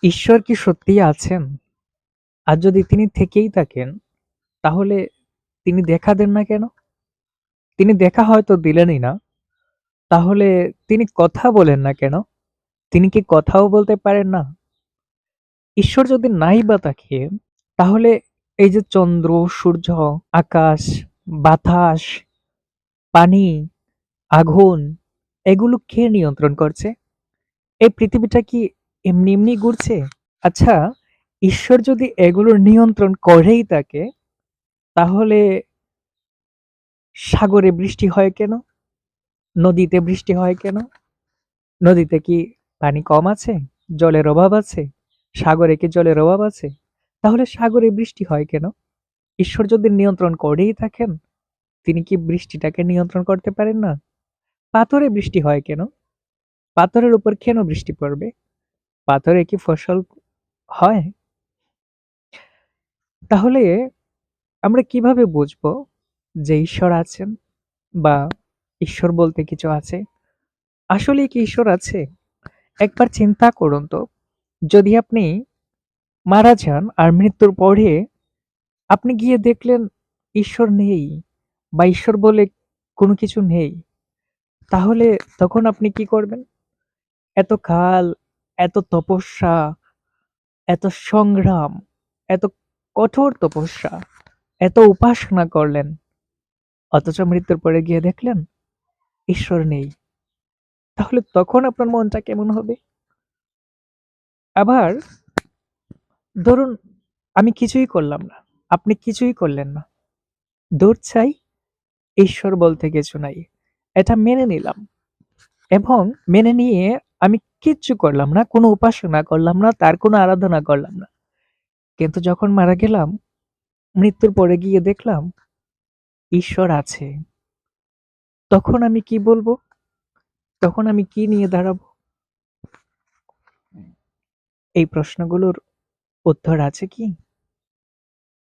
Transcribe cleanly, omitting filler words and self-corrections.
ঈশ্বর কি সত্যিই আছেন? আর যদি তিনি থেকেই থাকেন, তাহলে তিনি দেখা দেন না কেন? তিনি দেখা হয়তো দিলেনই না, তাহলে তিনি কথা বলেন না কেন? তিনি কি কথাও বলতে পারেন না? ঈশ্বর যদি নাই বা থাকেন, তাহলে এই যে চন্দ্র, সূর্য, আকাশ, বাতাস, পানি, আগুন, এগুলো কে নিয়ন্ত্রণ করছে? এই পৃথিবীটা কি এমনি এমনি ঘুরছে? আচ্ছা, ঈশ্বর যদি এগুলোর নিয়ন্ত্রণ করেই থাকে, তাহলে সাগরে বৃষ্টি হয় কেন? নদীতে বৃষ্টি হয় কেন? নদীতে কি পানি কম আছে? জলের অভাব আছে? সাগরে কি জলের অভাব আছে? তাহলে সাগরে বৃষ্টি হয় কেন? ঈশ্বর যদি নিয়ন্ত্রণ করেই থাকেন, তিনি কি বৃষ্টিটাকে নিয়ন্ত্রণ করতে পারেন না? পাথরে বৃষ্টি হয় কেন? পাথরের উপর কেন বৃষ্টি পড়বে? পাথরে কি ফসল হয়? তাহলে আমরা কিভাবে বুঝবো যে ঈশ্বর আছেন বা ঈশ্বর বলতে কিছু আছে? আসলেই কি ঈশ্বর আছে? একবার চিন্তা করুন তো, যদি আপনি মারা যান আর মৃত্যুর পরে আপনি গিয়ে দেখলেন ঈশ্বর নেই বা ঈশ্বর বলে কোনো কিছু নেই, তাহলে তখন আপনি কি করবেন? এত কাল, এত তপস্যা, এত সংগ্রাম, এত কঠোর তপস্যা, এত উপাসনা করলেন, অথচ মৃত্যুর পরে গিয়ে দেখলেন ঈশ্বর নেই। তাহলে তখন আপনার মনটা কেমন হবে? আবার ধরুন, আমি কিছুই করলাম না, আপনি কিছুই করলেন না, দূর চাই, ঈশ্বর বলতে কিছু নাই, এটা মেনে নিলাম, এবং মেনে নিয়ে আমি কিচ্ছু করলাম না, কোনো উপাসনা করলাম না, তার কোনো আরাধনা করলাম না। কিন্তু যখন মারা গেলাম, মৃত্যুর পরে গিয়ে দেখলাম ঈশ্বর আছে, তখন আমি কি বলবো? তখন আমি কি নিয়ে দাঁড়াবো? এই প্রশ্নগুলোর উত্তর আছে কি?